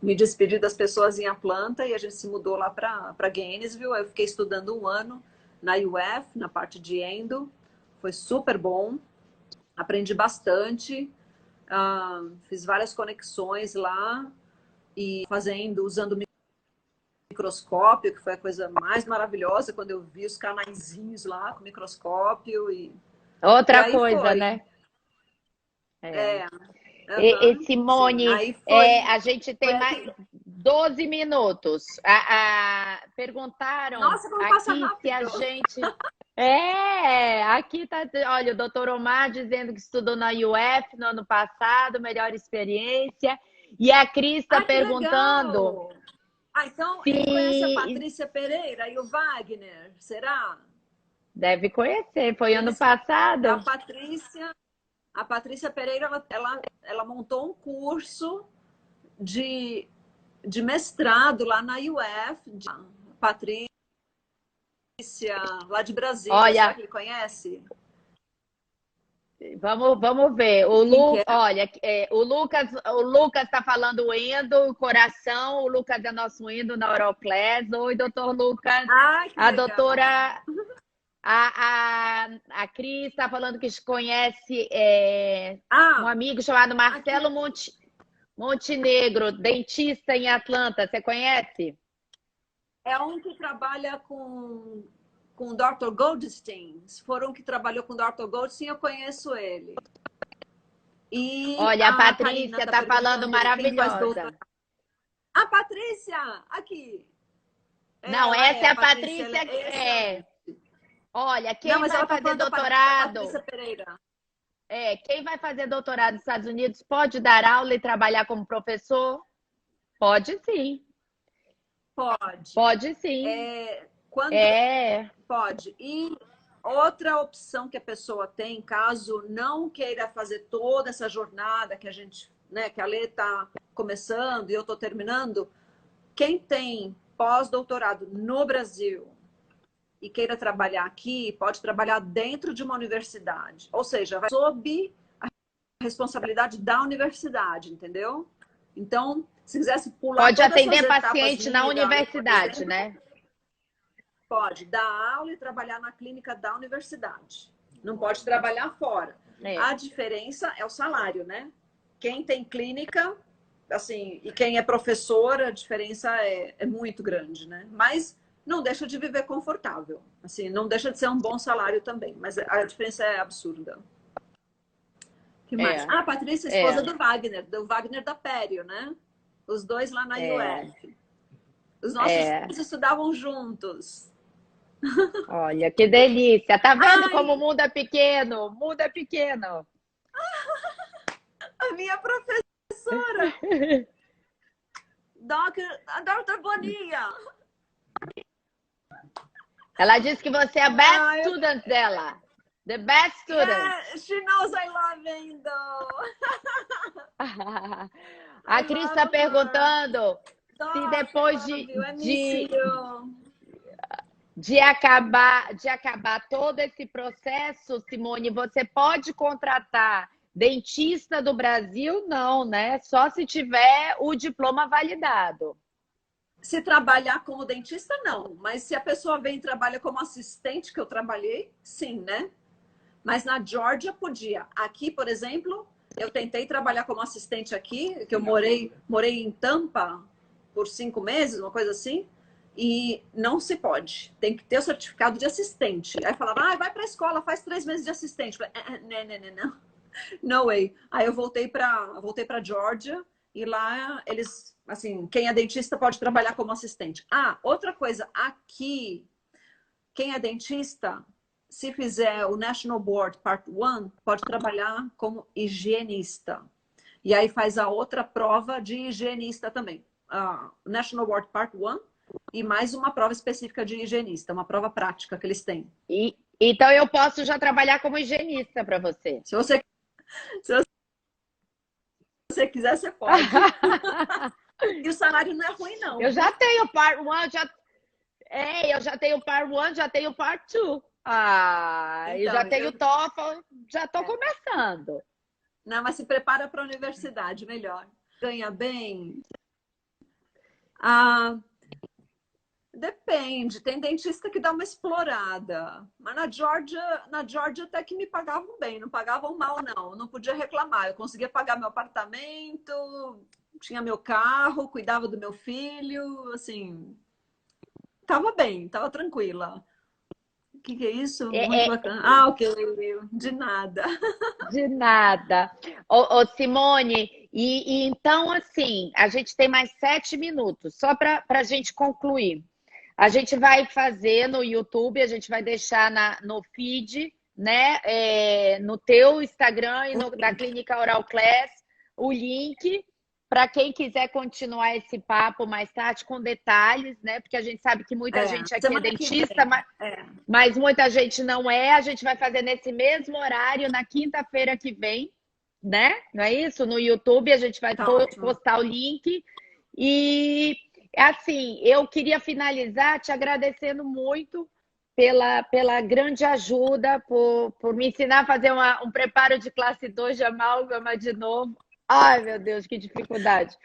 me despedi das pessoas em Atlanta e a gente se mudou lá para Gainesville. Eu fiquei estudando 1 ano na UF, na parte de endo. Foi super bom, aprendi bastante, fiz várias conexões lá e usando microscópio, que foi a coisa mais maravilhosa quando eu vi os canaizinhos lá com microscópio e Outra aí coisa, foi. né? Sim, Simone, aí foi, a gente tem foi mais aqui. 12 minutos. Perguntaram Nossa, como passa aqui se a rápido! gente. Aqui tá. Olha, o doutor Omar dizendo que estudou na UF no ano passado, melhor experiência. E a Cris está Que perguntando legal! Então ele conhece a se. Patrícia Pereira e o Wagner, será? Deve conhecer, foi ano Eles, a passado. Patrícia, a Patrícia Pereira, ela montou um curso de mestrado lá na UF, Patrícia, lá de Brasília, será Olha, que ele conhece? vamos ver. Quem que é? Olha, o Lucas está falando endo, coração. O Lucas é nosso endo na Euroclass. Oi, doutor Lucas. Que A legal! doutora, a Cris está falando que conhece um amigo chamado Marcelo aqui. Montenegro, dentista em Atlanta. Você conhece? É um que trabalha com o Dr. Goldstein. Se for um que trabalhou com o Dr. Goldstein, eu conheço ele. E Olha, a a Karina Patrícia está está falando perguntando quem faz maravilhosa. doutorado. A Patrícia! Aqui! Não, Ela essa é é a a Patrícia. Patrícia. Excelente. Olha, Não, quem mas vai ela está fazer falando da doutorado, Patrícia Pereira. quem vai fazer doutorado nos Estados Unidos pode dar aula e trabalhar como professor? Pode sim. Pode. Pode sim. Pode. E outra opção que a pessoa tem, caso não queira fazer toda essa jornada que a gente, né, que a Lê está começando e eu estou terminando, quem tem pós-doutorado no Brasil e queira trabalhar aqui, pode trabalhar dentro de uma universidade. Ou seja, vai sob a responsabilidade da universidade, entendeu? Então, se quisesse pular Pode todas essas atender etapas paciente na minhas, da Lê, por universidade, exemplo, né? Pode dar aula e trabalhar na clínica da universidade. Não pode trabalhar fora. A diferença é o salário, né? Quem tem clínica, assim, e quem é professor, a diferença é muito grande, né? Mas não deixa de viver confortável. Assim, não deixa de ser um bom salário também, mas a diferença é absurda. Que mais? Ah, Patrícia, esposa do Wagner da Pério, né? Os dois lá na UF. Os nossos filhos estudavam juntos. Olha, que delícia. Tá vendo como o mundo é pequeno? O mundo é pequeno. A minha professora, a Dr. Boninha. Ela disse que você é a best student dela. The best student. Yeah, she knows I love Endo. A Cris está perguntando se depois de acabar todo esse processo, Simone, você pode contratar dentista do Brasil? Não, né? Só se tiver o diploma validado. Se trabalhar como dentista, não. Mas se a pessoa vem e trabalha como assistente, que eu trabalhei, sim, né? Mas na Georgia podia. Aqui, por exemplo, eu tentei trabalhar como assistente aqui, que eu morei em Tampa por 5 meses, uma coisa assim, e não se pode. Tem que ter o certificado de assistente. Aí falava, vai para a escola, faz 3 meses de assistente. Eu falei, não. No way. Aí eu voltei para Georgia e lá eles, assim, quem é dentista pode trabalhar como assistente. Outra coisa, aqui, quem é dentista, se fizer o National Board Part 1, pode trabalhar como higienista. E aí faz a outra prova de higienista também. National Board Part 1 e mais uma prova específica de higienista, uma prova prática que eles têm. Então eu posso já trabalhar como higienista para você. Se você quiser, você pode. E o salário não é ruim, não. Eu já tenho Part 1, eu já tenho Part 1, já tenho Part 2. Eu já tenho TOEFL, já estou começando. Não, mas se prepara para a universidade, melhor. Ganha bem? Depende. Tem dentista que dá uma explorada. Mas na Georgia até que me pagavam bem. Não pagavam mal, não. Não podia reclamar. Eu conseguia pagar meu apartamento, tinha meu carro, cuidava do meu filho, assim... Tava bem, tava tranquila. O que é isso? Muito bacana. Ok. De nada. De nada. Ô, Simone, e então, assim, a gente tem mais 7 minutos, só para a gente concluir. A gente vai fazer no YouTube, a gente vai deixar no feed, né? No teu Instagram e da Clínica Oral Class, o link para quem quiser continuar esse papo mais tarde com detalhes, né? Porque a gente sabe que muita gente aqui é dentista, mas muita gente não é. A gente vai fazer nesse mesmo horário, na quinta-feira que vem, né? Não é isso? No YouTube a gente vai postar o link. E, assim, eu queria finalizar te agradecendo muito pela grande ajuda, por me ensinar a fazer um preparo de classe 2 de amálgama de novo. Ai, meu Deus, que dificuldade.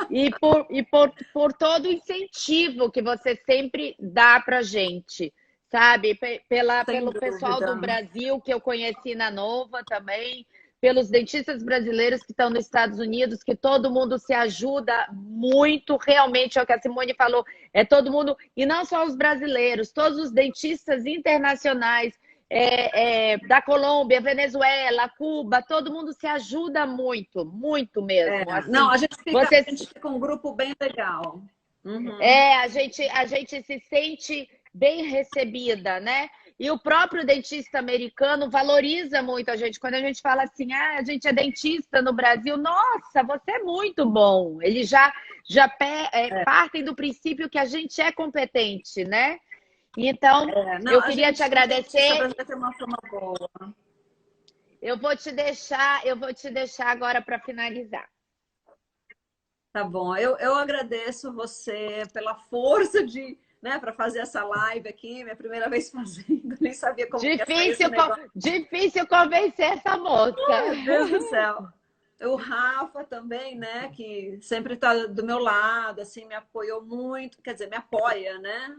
E por todo o incentivo que você sempre dá pra gente, sabe? Pelo pessoal do Brasil que eu conheci na Nova também, pelos dentistas brasileiros que estão nos Estados Unidos, que todo mundo se ajuda muito, realmente é o que a Simone falou, é todo mundo, e não só os brasileiros, todos os dentistas internacionais, da Colômbia, Venezuela, Cuba, todo mundo se ajuda muito, muito mesmo. Assim, não, a gente fica um grupo bem legal. Uhum. A gente se sente bem recebida, né? E o próprio dentista americano valoriza muito a gente. Quando a gente fala assim, a gente é dentista no Brasil, nossa, você é muito bom. Eles já partem do princípio que a gente é competente, né? Então, eu queria te agradecer. Eu vou te deixar agora para finalizar. Tá bom. Eu agradeço você pela força para fazer essa live aqui. Minha primeira vez fazendo, nem sabia como Difícil convencer essa moça. Meu Deus do céu. O Rafa também, né, que sempre está do meu lado, assim, me apoiou muito, quer dizer, me apoia, né?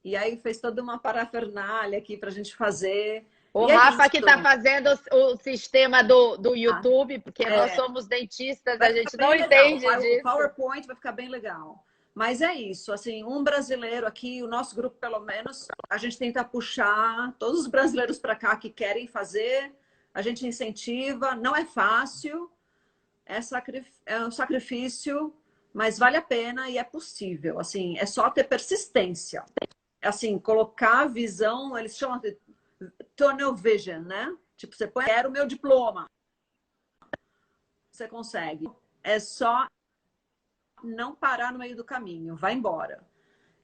E aí fez toda uma parafernália aqui para a gente fazer. O E é Rafa que isso. está fazendo o sistema do YouTube, porque nós É, somos dentistas, a vai ficar gente não bem legal. entende O disso. PowerPoint vai ficar bem legal. Mas é isso, assim, um brasileiro aqui, o nosso grupo pelo menos, a gente tenta puxar todos os brasileiros para cá que querem fazer, a gente incentiva, não é fácil, é um sacrifício, mas vale a pena e é possível, assim, é só ter persistência. Assim, colocar a visão, eles chamam de tunnel vision, né? Tipo, você põe, quero o meu diploma. Você consegue. É só não parar no meio do caminho, vai embora.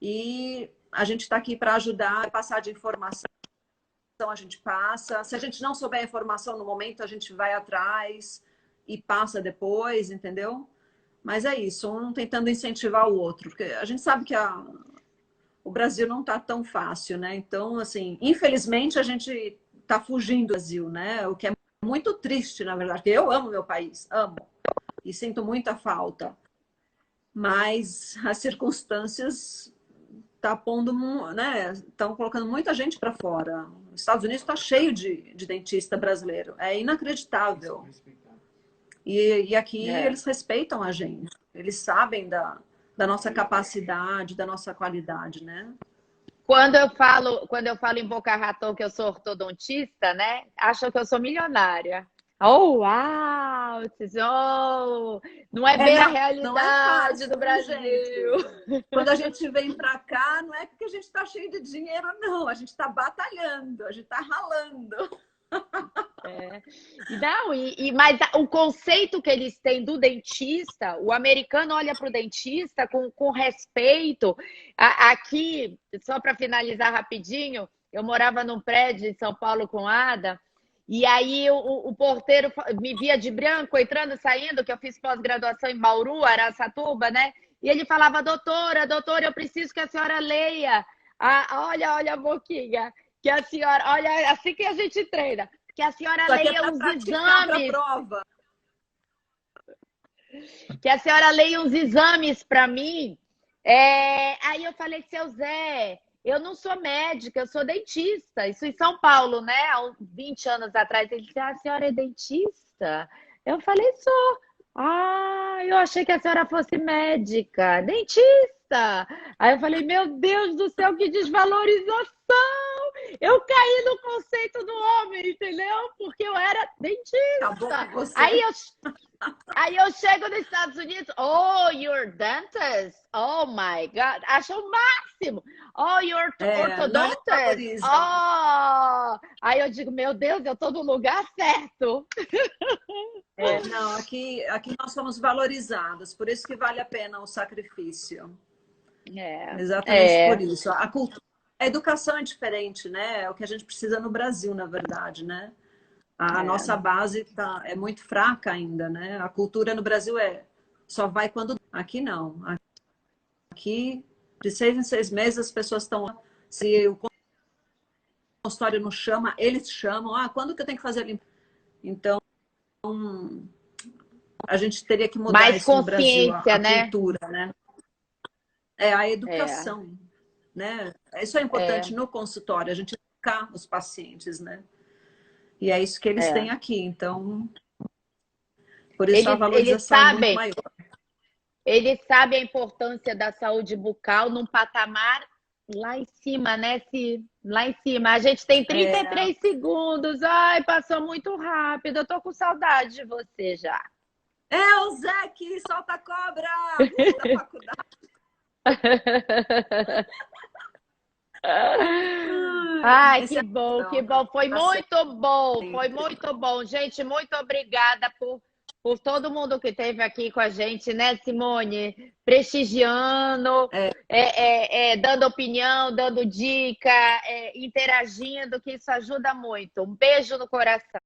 E a gente está aqui para ajudar, passar de informação, a gente passa. Se a gente não souber a informação no momento, a gente vai atrás e passa depois, entendeu? Mas é isso, um tentando incentivar o outro, porque a gente sabe que o Brasil não está tão fácil, né? Então, assim, infelizmente a gente está fugindo do Brasil, né? O que é muito triste, na verdade, porque eu amo meu país, amo, e sinto muita falta. Mas as circunstâncias tá pondo, né? Estão colocando muita gente para fora. Os Estados Unidos está cheio de dentista brasileiro. É inacreditável. E aqui eles respeitam a gente. Eles sabem da nossa capacidade, da nossa qualidade, né? Quando eu falo em Boca Raton que eu sou ortodontista, né? Acham que eu sou milionária. Oh, uau! Oh, não é bem a não é realidade fácil, do Brasil. Gente. Quando a gente vem para cá, não é porque a gente está cheio de dinheiro, não. A gente está batalhando, a gente está ralando. É. Não, mas o conceito que eles têm do dentista, o americano olha para o dentista com respeito. Aqui, só para finalizar rapidinho, eu morava num prédio em São Paulo com Ada, e aí o porteiro me via de branco, entrando e saindo, que eu fiz pós-graduação em Bauru, Araçatuba, né? E ele falava, doutora, eu preciso que a senhora leia. Olha a boquinha. Que a senhora, olha, assim que a gente treina, que a senhora leia uns exames. Prova. Que a senhora leia uns exames para mim. Aí eu falei, seu Zé, eu não sou médica, eu sou dentista. Isso em São Paulo, né? Há uns 20 anos atrás. Ele disse, a senhora é dentista? Eu falei, sou. Eu achei que a senhora fosse médica. Dentista. Aí eu falei, meu Deus do céu, que desvalorização! Eu caí no conceito do homem, entendeu? Porque eu era dentista. Aí eu chego nos Estados Unidos, oh, you're dentist? Oh my God, acho o máximo. Oh, you're orthodontist? Oh! Aí eu digo, meu Deus, eu tô no lugar certo. Não, aqui nós somos valorizados, por isso que vale a pena o sacrifício. Exatamente por isso. A educação é diferente, né? É o que a gente precisa no Brasil, na verdade, né? A nossa base é muito fraca ainda, né? A cultura no Brasil só vai quando... Aqui não. Aqui, de 6 em 6 meses, as pessoas estão... Se o consultório não chama, eles chamam. Quando que eu tenho que fazer a limpeza? Então, a gente teria que mudar mais isso no Brasil, a né? cultura, né? A educação, né? Isso é importante no consultório, a gente educar os pacientes, né? E é isso que eles têm aqui, então... Por isso a valorização é muito maior. Eles sabem a importância da saúde bucal num patamar lá em cima, né? Lá em cima. A gente tem 33 segundos. Ai, passou muito rápido. Eu tô com saudade de você já. O Zé que solta a cobra! Da faculdade. Ai, que bom, que bom. Foi muito bom, foi muito bom. Gente, muito obrigada por todo mundo que esteve aqui com a gente, né, Simone? Prestigiando, dando opinião, dando dica, interagindo, que isso ajuda muito. Um beijo no coração.